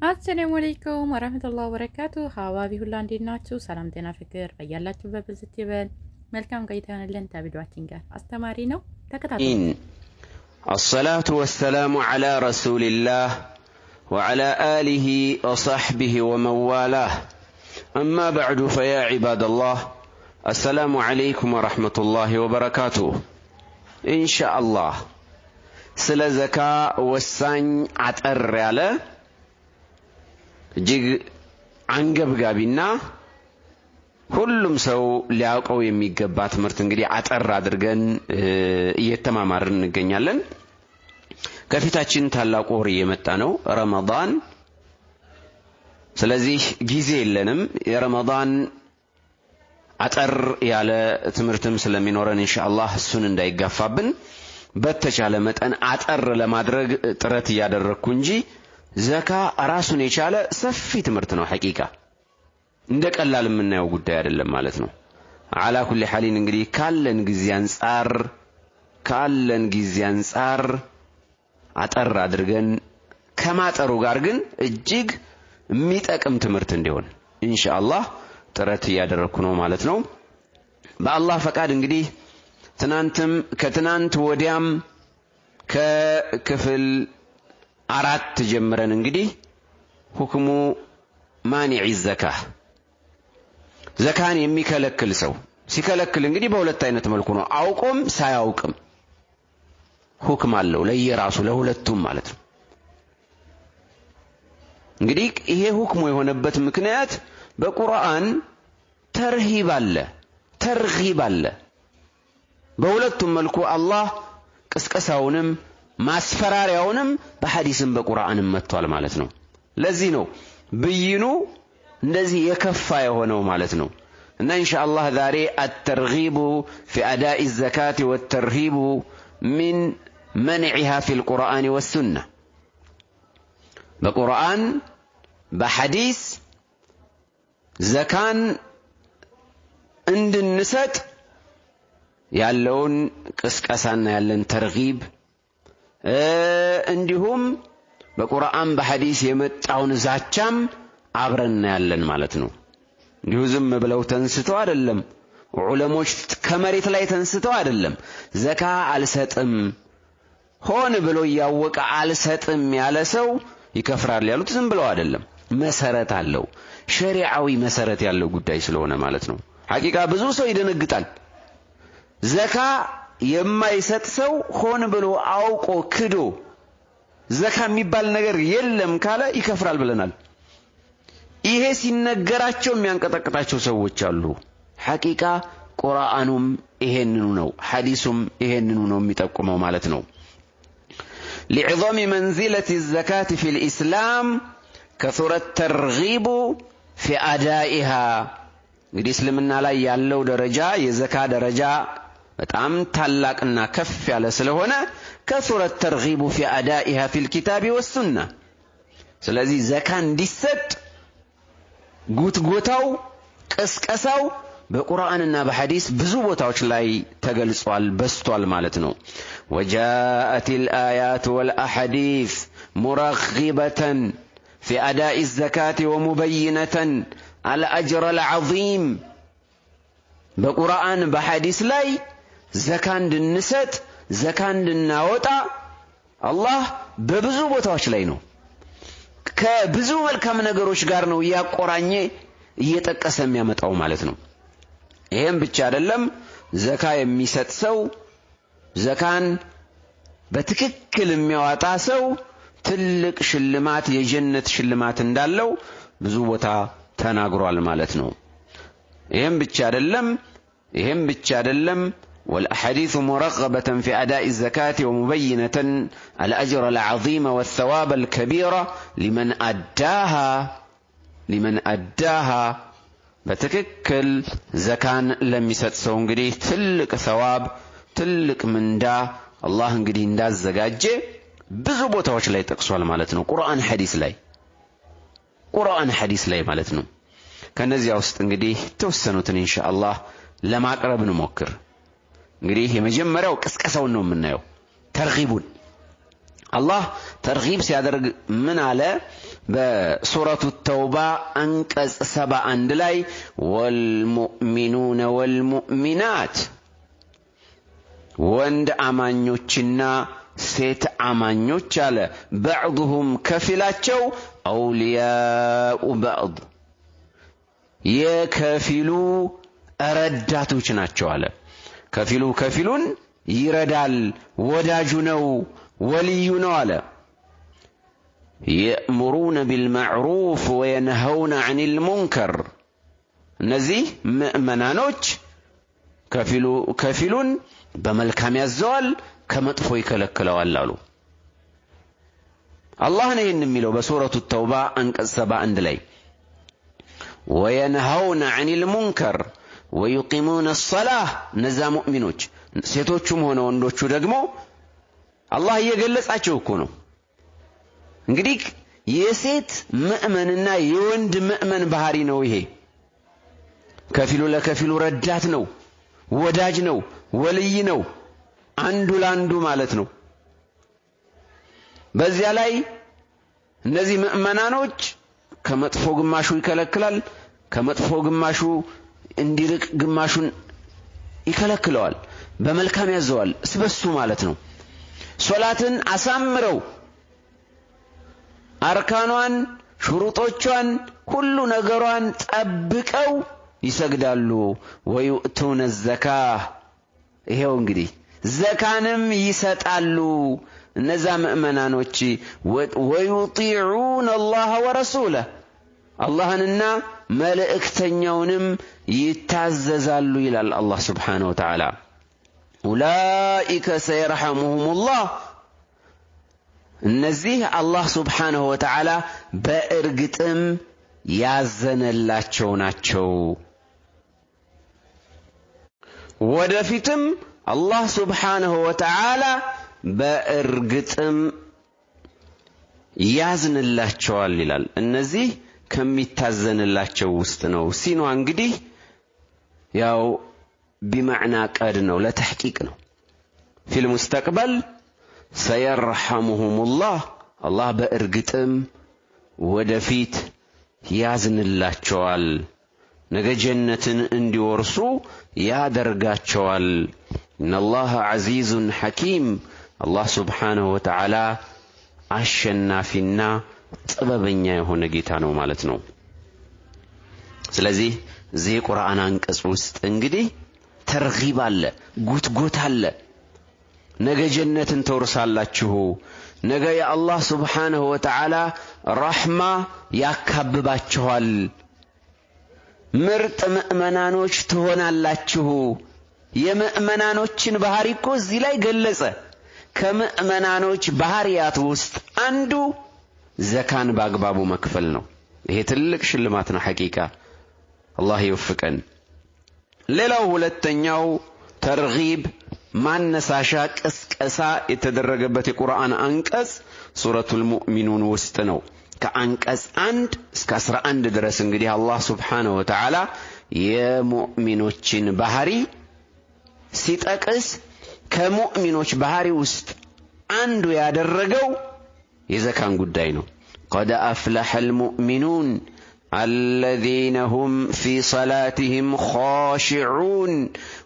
አሰላሙ አለይኩም ወራህመቱላሂ ወበረካቱ። ሀዋቢ ሁላ እንዴት ናችሁ? ሰላም ጤና ፍቅር በያላችሁበት ብዝት ይበል። መልካም ቆይታ ይሆንልን። ከቪዲዮአችን ጋር አስተማሪ ነው፣ ተከታተሉ። الصلاة والسلام على رسول الله وعلى آله وصحبه ومن والاه أما بعد فيا عباد الله السلام عليكم ورحمة الله وبركاته. إن شاء الله سلا زكاة والسان عطر على እጅግ አንገብጋቢና ሁሉም ሰው ሊያውቀው የሚገባ ትምህርት እንግዲህ አጠር አድርገን እየተማማርን እንገኛለን። ከፊታችን ታላቁ ወር እየመጣ ነው፣ ረመዳን። ስለዚህ ጊዜ የለንም። የረመዳን አጠር ያለ ትምህርትም ስለሚኖረን ኢንሻአላህ እሱን እንዳይጋፋብን በተቻለ መጠን አጠር ለማድረግ ጥረት እያደረኩ እንጂ ዘካ ራሱን የቻለ ሰፊ ትምህርት ነው። ሐቂቃ እንደ ቀላል የምናየው ጉዳይ አይደለም ማለት ነው። አላ ኩሊ ሐሊን እንግዲህ ካለን ጊዜ አንፃር አጠር አድርገን ከማጠሩ ጋር ግን እጅግ የሚጠቅም ትምህርት እንዲሆን ኢንሻአላህ ጥረት እያደረኩ ነው ማለት ነው። በአላህ ፈቃድ እንግዲህ ከትናንት ወዲያም ከክፍል 4 ጀምረን እንግዲህ ሁክሙ ማኒዕ ዘካህ ዘካን የሚከለክል ሰው ሲከለክል እንግዲህ በሁለት አይነት መልኩ ነው፣ አውቆም ሳያውቅም ሁክም አለው ለየራሱ ለሁለቱም ማለት ነው። እንግዲህ ይሄ ሁክሙ የሆነበት ምክንያት በቁርአን ተርሂብ አለ። በሁለቱም መልኩ አላህ ቅስቀሳውንም ማስፈራሪያውንም በሐዲስም በቁርአንም መጥቷል ማለት ነው። ለዚህ ነው ብይኑ እንደዚህ የከፋ የሆነው ማለት ነው። እና ኢንሻአላህ ዛሬ الترغيب في اداء الزكاه والترهيب من منعها في القرآن والسنه በቁርአን በሐዲስ ዘካን እንድንሰጥ ያለውን ቅስቀሳና ያለን ተርጊብ እንዲሁም በቁርአን በሐዲስ የመጣውን ዛቻም አብረን ያለን ማለት ነው። እንዲሁ ዝም ብለው ተንስተው አይደለም፣ ዑለሞች ከመሬት ላይ ተንስተው አይደለም። ዘካ አልሰጥም ሆነ ብሎ ያወቀ አልሰጥም ያለ ሰው ይከፍራል ያሉት ዝም ብለው አይደለም፣ መሰረት አለው፣ ሸሪዓዊ መሰረት ያለው ጉዳይ ስለሆነ ማለት ነው። ሐቂቃ ብዙ ሰው ይደነግጣል። ዘካ የማይሰጥ ሰው ሆን ብሎ አውቆ ክዶ ዘካ የሚባል ነገር የለም ካለ ይከፍራል ብለናል። ይሄ ሲነገራቸው የሚያንቀጠቅጣቸው ሰዎች አሉ። ሐቂቃ ቁርአኑም ይሄንኑ ነው፣ ሐዲሱም ይሄንኑ ነው የሚጠቁመው ማለት ነው። لعظم منزلة الزكاة في الإسلام كثر الترغيب في أدائها እንግዲህ እስልምና ላይ ያለው ደረጃ የዘካ ደረጃ በጣም ታላቅና ከፍ ያለ ስለሆነ كثر الترغيب في أدائها في الكتاب والسنة ስለዚህ ዘካ እንዲሰጥ ጉትጎታው ቅስቀሳው በቁርአንና በሐዲስ ብዙ ቦታዎች ላይ ተገልጿል፣ በስቷል ማለት ነው። وجاءت الآيات والأحاديث مرغبة في أداء الزكاة ومبينة الأجر العظيم በቁርአን በሐዲስ ላይ ዘካ እንድንሰጥ ዘካ እንድናወጣ አላህ በብዙ ቦታዎች ላይ ነው ከብዙ መልካም ነገሮች ጋር ነው ያቆራኘ እየጠቀሰ የሚያመጣው ማለት ነው። ይሄም ብቻ አይደለም፣ ዘካ የሚሰጥ ሰው ዘካን በትክክል የሚያወጣ ሰው ትልቅ ሽልማት የጀነት ሽልማት እንዳለው ብዙ ቦታ ተናግሯል ማለት ነው። ይሄም ብቻ አይደለም والأحاديث مرغبة في أداء الزكاة ومبينة الأجر العظيم والثواب الكبير لمن أداها بتككل زكان لم يسدسوا انقدي تلك ثواب تلك من دا الله انقدي انداز زقاجة بزبوتا وش لا يتقصوا مالتنا قرآن حديث لاي مالتنا كان نزي عوست انقدي توسنوتن إن شاء الله لما أقرب نموكر እንግዲህ የመጀመሪያው ቅስቀሳውን ነው የምናየው ተርጊቡን አላህ ተርጊብ ሲያደርግ ምን አለ? በሱረቱ ተውባ አንቀጽ 71 ላይ ወልሙእሚኑነ ወልሙእሚናት ወንድ አማኞችና ሴት አማኞች አለ በዕዱሁም ከፊላቸው አውሊያኡ በዕድ የከፊሉ ረዳቶች ናቸው አለ። ከፊሉ ከፊሉን ይረዳል፣ ወዳጁ ነው፣ ወልዩ ነው አለ። የእምሩነ ቢልማዕሩፍ ወየንሀውነ ዐኒል ሙንከር እነዚህ ምእመናኖች ከፊሉን በመልካም ያዘዋል፣ ከመጥፎ ይከለክለዋል አሉ። አላህ ነው ይህን የሚለው በሱረቱ ተውባ አንቀጽ 71 ላይ ወየንሀውነ ዐኒል ሙንከር ወዩቂሙነ ሰላህ እነዛ ሙእሚኖች ሴቶቹም ሆነ ወንዶቹ ደግሞ አላህ እየገለጻቸው እኮ ነው። እንግዲህ የሴት ምእመንና የወንድ ምእመን ባህሪ ነው ይሄ። ከፊሉ ለከፊሉ ረዳት ነው፣ ወዳጅ ነው፣ ወልይ ነው፣ አንዱ ለአንዱ ማለት ነው። በዚያ ላይ እነዚህ ምእመናኖች ከመጥፎ ግማሹ ይከለክላል፣ ከመጥፎ ግማሹ እንዲርቅ ግማሹን ይከለክለዋል፣ በመልካም ያዘዋል። እስበሱ ማለት ነው። ሶላትን አሳምረው አርካኗን ሽሩጦቿን ሁሉ ነገሯን ጠብቀው ይሰግዳሉ። ወዩእቱነ ዘካህ ይሄው እንግዲህ ዘካንም ይሰጣሉ እነዛ ምእመናኖች። ወዩጢዑነ አላህ ወረሱለህ አላህንና መልእክተኛውንም ይታዘዛሉ ይላል አላህ ስብሓነሁ ወተዓላ። ኡላኢከ ሰየርሐሙሁሙላህ እነዚህ አላህ ስብሓነሁ ወተዓላ በእርግጥም ያዘነላቸው ናቸው። ወደፊትም አላህ ስብሓነሁ ወተዓላ በእርግጥም ያዝንላቸዋል ይላል። እነዚህ ከሚታዘንላቸው ውስጥ ነው። ሲኗ እንግዲህ ያው ቢመዕና ቀድ ነው፣ ለተሕቂቅ ነው። ፊል ሙስተቅበል ሰየርሐሙሁሙላህ አላህ በእርግጥም ወደፊት ያዝንላቸዋል፣ ነገ ጀነትን እንዲወርሱ ያደርጋቸዋል። ኢነላህ ዐዚዙን ሐኪም አላህ ስብሓነሁ ወተዓላ አሸናፊና ጥበበኛ የሆነ ጌታ ነው ማለት ነው። ስለዚህ እዚህ ቁርአን አንቀጽ ውስጥ እንግዲህ ተርጊብ አለ፣ ጉትጎት አለ። ነገ ጀነትን ተወርሳላችሁ፣ ነገ የአላህ ስብሓነሁ ወተዓላ ረሕማ ያካብባችኋል፣ ምርጥ ምእመናኖች ትሆናላችሁ። የምእመናኖችን ባህሪ እኮ እዚህ ላይ ገለጸ። ከምእመናኖች ባህሪያት ውስጥ አንዱ ዘካን በአግባቡ መክፈል ነው። ይሄ ትልቅ ሽልማት ነው ሐቂቃ። አላህ ይወፍቀን። ሌላው ሁለተኛው ተርጊብ ማነሳሻ ቅስቀሳ የተደረገበት የቁርአን አንቀጽ ሱረቱል ሙእሚኑን ውስጥ ነው። ከአንቀጽ 1 እስከ 11 ድረስ እንግዲህ አላህ ስብሓነሁ ወተዓላ የሙእሚኖችን ባህሪ ሲጠቅስ ከሙእሚኖች ባህሪ ውስጥ አንዱ ያደረገው የዘካን ጉዳይ ነው። ቀድ አፍለሐል ሙእሚኑን الذين هم في صلاتهم خاشعون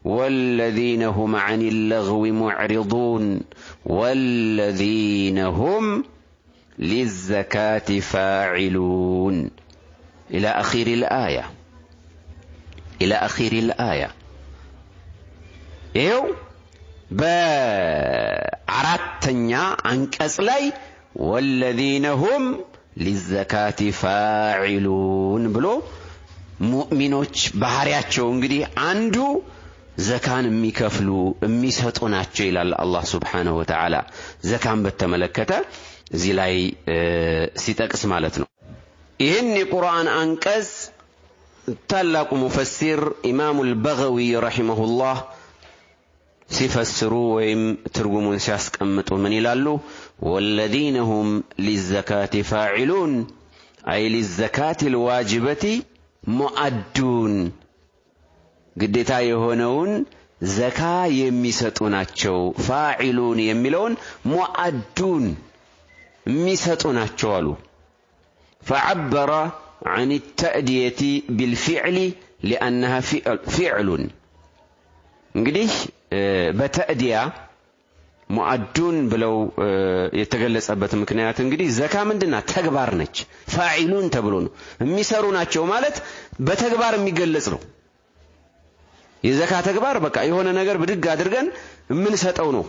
والذين هم عن اللغو معرضون والذين هم للزكاة فاعلون إلى آخر الآية إيو بأراتنيا عنك أسلاي والذين هم للزكاة فاعلون بلو ሙእሚኖች ባህሪያቸው እንግዲህ አንዱ ዘካን የሚከፍሉ የሚሰጡ ናቸው ይላል አላህ ስብሓነሁ ወተዓላ። ዘካን በተመለከተ እዚህ ላይ ሲጠቅስ ማለት ነው። ይህን የቁርአን አንቀጽ ታላቁ ሙፈሲር ኢማሙ አልበገዊ ረሒመሁላህ ሲፈስሩ ወይም ትርጉሙን ሲያስቀምጡ ምን ይላሉ? ወለዚነ ሁም ሊዘካቲ ፋዒሉን አይ ሊዘካቲ ልዋጅበቲ ሙአዱን ግዴታ የሆነውን ዘካ የሚሰጡ ናቸው። ፋዒሉን የሚለውን ሙአዱን የሚሰጡ ናቸው አሉ። فعبر عن التأدية بالفعل لأنها فعل እንግዲህ በተእዲያ ሙአዱን ብለው የተገለጸበት ምክንያት እንግዲህ ዘካ ምንድነው? ተግባር ነች። ፋዒሉን ተብሎ ነው። የሚሰሩ ናቸው ማለት በተግባር የሚገለጽ ነው። የዘካ ተግባር በቃ የሆነ ነገር ብድግ አድርገን የምንሰጠው ነው።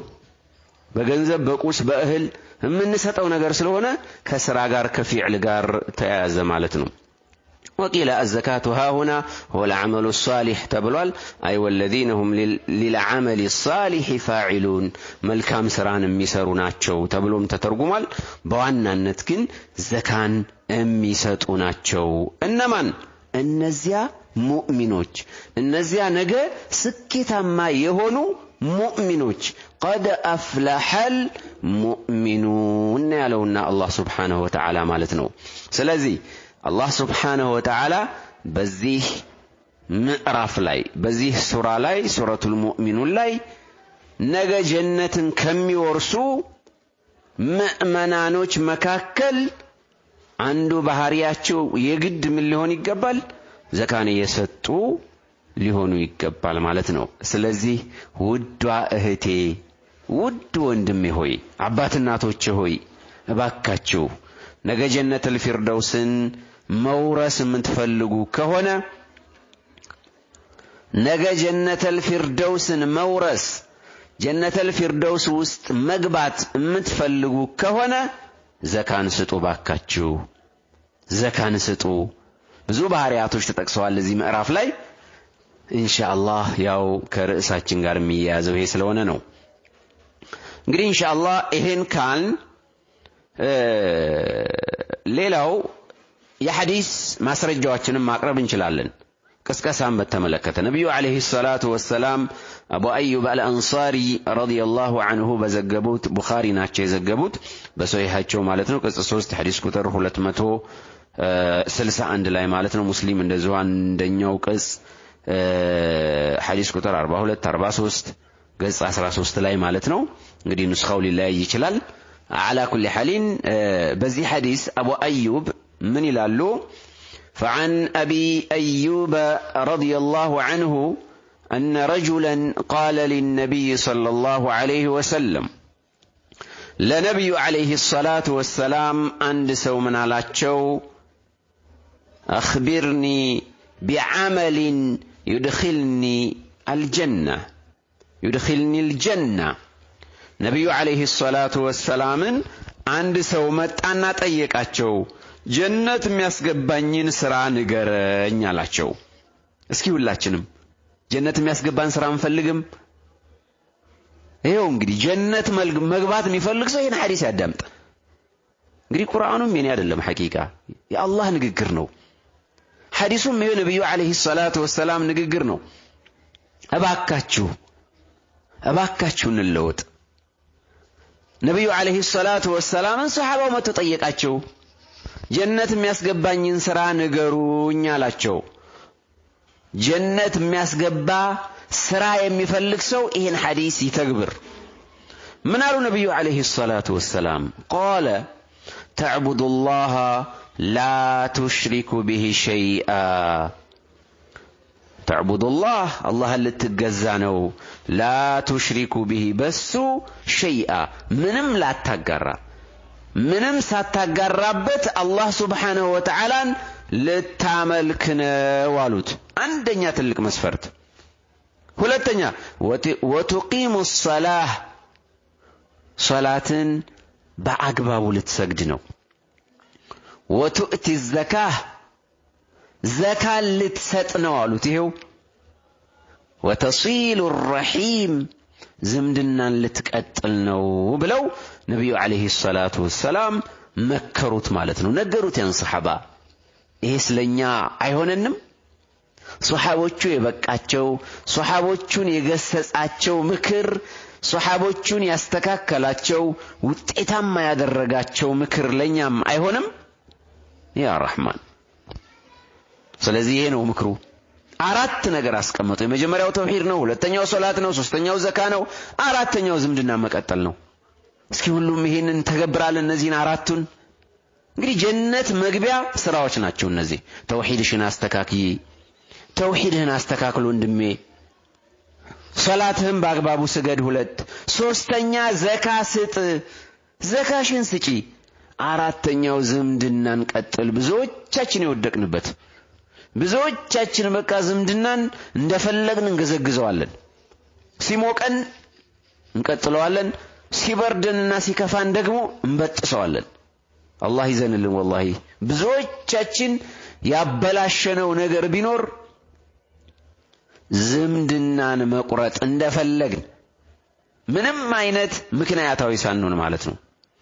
በገንዘብ በቁስ በእህል የምንሰጠው ነገር ስለሆነ ከስራ ጋር ከፊዕል ጋር ተያያዘ ማለት ነው። وقيل الزكاة ها هنا هو العمل الصالح تبلوال أي والذين هم للعمل الصالح فاعلون ملكام سران ميسروناتشو تبلوم تترجمال بوانا نتكن زكان ميسروناتشو إنما النزيا مؤمنوج النزيا نجا سكتا ما يهونو مؤمنوج قد أفلح المؤمنون يالونا الله سبحانه وتعالى مالتنو سلازي الله سبحانه وتعالى بزيه مقراف لاي بزيه سورة لاي سورة المؤمنون لاي نجا جنة كم يورسو مؤمنانوش مكاكل عنده بحرياتشو يجد من لهون يقبل زكاني يسطو لهون يقبل مالتنو سلازي ودوا اهتي ود وندمي هوي عباتناتوچ هوي እባካችሁ ነገ ጀነተል ፊርደውስን መውረስ የምትፈልጉ ከሆነ ነገ ጀነተል ፊርደውስን መውረስ ጀነተል ፊርደውስ ውስጥ መግባት የምትፈልጉ ከሆነ ዘካን ስጡ ባካችሁ ዘካን ስጡ ብዙ ባህሪያቶች ተጠቅሰዋል እዚህ ምዕራፍ ላይ ኢንሻአላህ ያው ከርዕሳችን ጋር የሚያያዘው ይሄ ስለሆነ ነው እንግዲህ ኢንሻአላህ ይሄን ካል ሌላው የሐዲስ ማስረጃዎችንም ማቅረብ እንችላለን ቅስቀሳን በተመለከተ ነብዩ አለይሂ ሰላቱ ወሰለም አቡ አዩብ አልአንሳሪ ረዲየላሁ ዐንሁ በዘገቡት ቡኻሪ ናቸው የዘገቡት በሶሂሃቸው ማለት ነው ቅጽ 3 ሐዲስ ቁጥር 261 ላይ ማለት ነው ሙስሊም እንደዚሁ አንደኛው ቅጽ ሐዲስ ቁጥር 42 43 ገጽ 13 ላይ ማለት ነው እንግዲህ ንስኻው ሊለያይ ይችላል على كل حال بزي حديث أبو أيوب من يلالو فعن أبي أيوب رضي الله عنه أن رجلا قال للنبي صلى الله عليه وسلم لنبي عليه الصلاة والسلام عند سومن على تشو أخبرني بعمل يدخلني الجنة ነብዩ አለይሂ ሰላቱ ወሰላም አንድ ሰው መጣና ጠየቃቸው ጀነት የሚያስገባኝን ስራ ንገረኝ አላቸው እስኪ ሁላችንም ጀነት የሚያስገባን ስራ እንፈልግም ይሄው እንግዲህ ጀነት መግባት የሚፈልግ ሰው ይሄን ሐዲስ ያዳምጥ እንግዲህ ቁርአኑም የኔ አይደለም ሐቂቃ የአላህ ንግግር ነው ሐዲሱም የነብዩ አለይሂ ሰላቱ ወሰላም ንግግር ነው እባካችሁ እንለወጥ ነብዩ አለይሂ ሰላቱ ወሰላም ሰሃባው መተጠየቃቸው ጀነት የሚያስገባኝን ስራ ንገሩኝ አላቸው ጀነት የሚያስገባ ስራ የሚፈልግ ሰው ይሄን ሐዲስ ይተግብር ምን አሉ ነብዩ አለይሂ ሰላቱ ወሰላም قال تعبد الله لا تشرك به شيئا تعبد الله الله اللي تتجزانو لا تشرك به بس شيئا منم لا تقرى منم ساتقربت الله سبحانه وتعالى للتاملكنا والوت عندنا تلك مسفرت ሁለተኛ وتقيم الصلاة صلاة በአግባቡ ልትሰግድ ነው وتؤتي الزكاة زكاة ልትሰጥ ነው አሉት ይሄው وتصيل الرحيم ዝምድናን ልትቀጥል ነው ብለው ነብዩ አለይሂ ሰላቱ ወሰላም መከሩት ማለት ነው ነገሩት ያን ሰሃባ ይሄ ስለኛ አይሆነንም ሱሐቦቹ የበቃቸው ሱሐቦቹን የገሰጻቸው ምክር ሱሐቦቹን ያስተካከላቸው ውጤታማ ያደረጋቸው ምክር ለኛም አይሆንም ያ ረህማን ስለዚህ ይሄ ነው ምክሩ አራት ነገር አስቀመጡ የመጀመሪያው ተውሂድ ነው ሁለተኛው ሶላት ነው ሶስተኛው ዘካ ነው አራተኛው ዝምድና መቀጠል ነው እስኪ ሁሉም ይሄንን ተገብራለን እነዚህን አራቱን። እንግዲህ ጀነት መግቢያ ስራዎች ናቸው እነዚህ። ተውሂድሽን አስተካክይ፣ ተውሂድህን አስተካክል ወንድሜ። ሶላትህን በአግባቡ ስገድ። 2 3ኛ ዘካ ስጥ፣ ዘካሽን ስጪ። 4ኛው ዝምድናን ቀጥል። ብዙዎቻችን የወደቅንበት ብዙዎቻችን በቃ ዝምድናን እንደፈለግን እንገዘግዘዋለን። ሲሞቀን እንቀጥለዋለን፣ ሲበርደንና ሲከፋን ደግሞ እንበጥሰዋለን። አላህ ይዘንልን። ወላሂ ብዙዎቻችን ያበላሸነው ነገር ቢኖር ዝምድናን መቁረጥ እንደፈለግን ምንም አይነት ምክንያታዊ ሳንሆን ማለት ነው።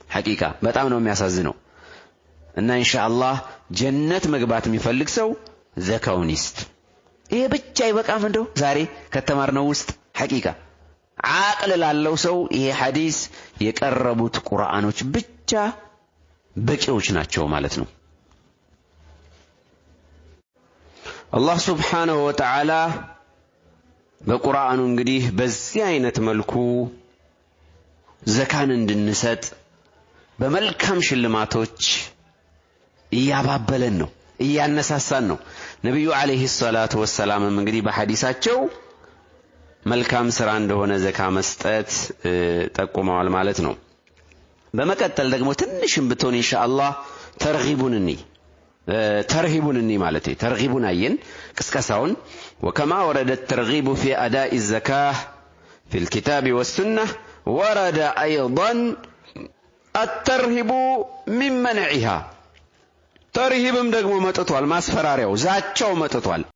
ሐቂቃ በጣም ነው የሚያሳዝነው። እና ኢንሻአላህ ጀነት መግባት የሚፈልግ ሰው ዘካውን ይስጥ። ይሄ ብቻ ይበቃም እንደው ዛሬ ከተማርነው ውስጥ ሐቂቃ ዓቅል ላለው ሰው ይሄ ሐዲስ የቀረቡት ቁርአኖች ብቻ በቂዎች ናቸው ማለት ነው። አላህ ሱብሓነሁ ወተዓላ በቁርአኑ እንግዲህ በዚህ አይነት መልኩ ዘካን እንድንሰጥ በመልካም ሽልማቶች እያባበለን ነው፣ እያነሳሳን ነው። ነብዩ አለይሂ ሰላቱ ወሰላምም እንግዲህ በሐዲሳቸው መልካም ስራ እንደሆነ ዘካ መስጠት ጠቁመዋል ማለት ነው። በመቀጠል ደግሞ ትንሽም ብትሆን ኢንሻአላህ ተርሂቡንኒ ማለት ተርሂቡን አየን ቅስቀሳውን ወከማ ወረደ الترغيب في اداء الزكاه في الكتاب والسنه ورد ايضا الترهيب من منعها ተርሂብም ደግሞ መጥቷል። ማስፈራሪያው ዛቻው መጥቷል።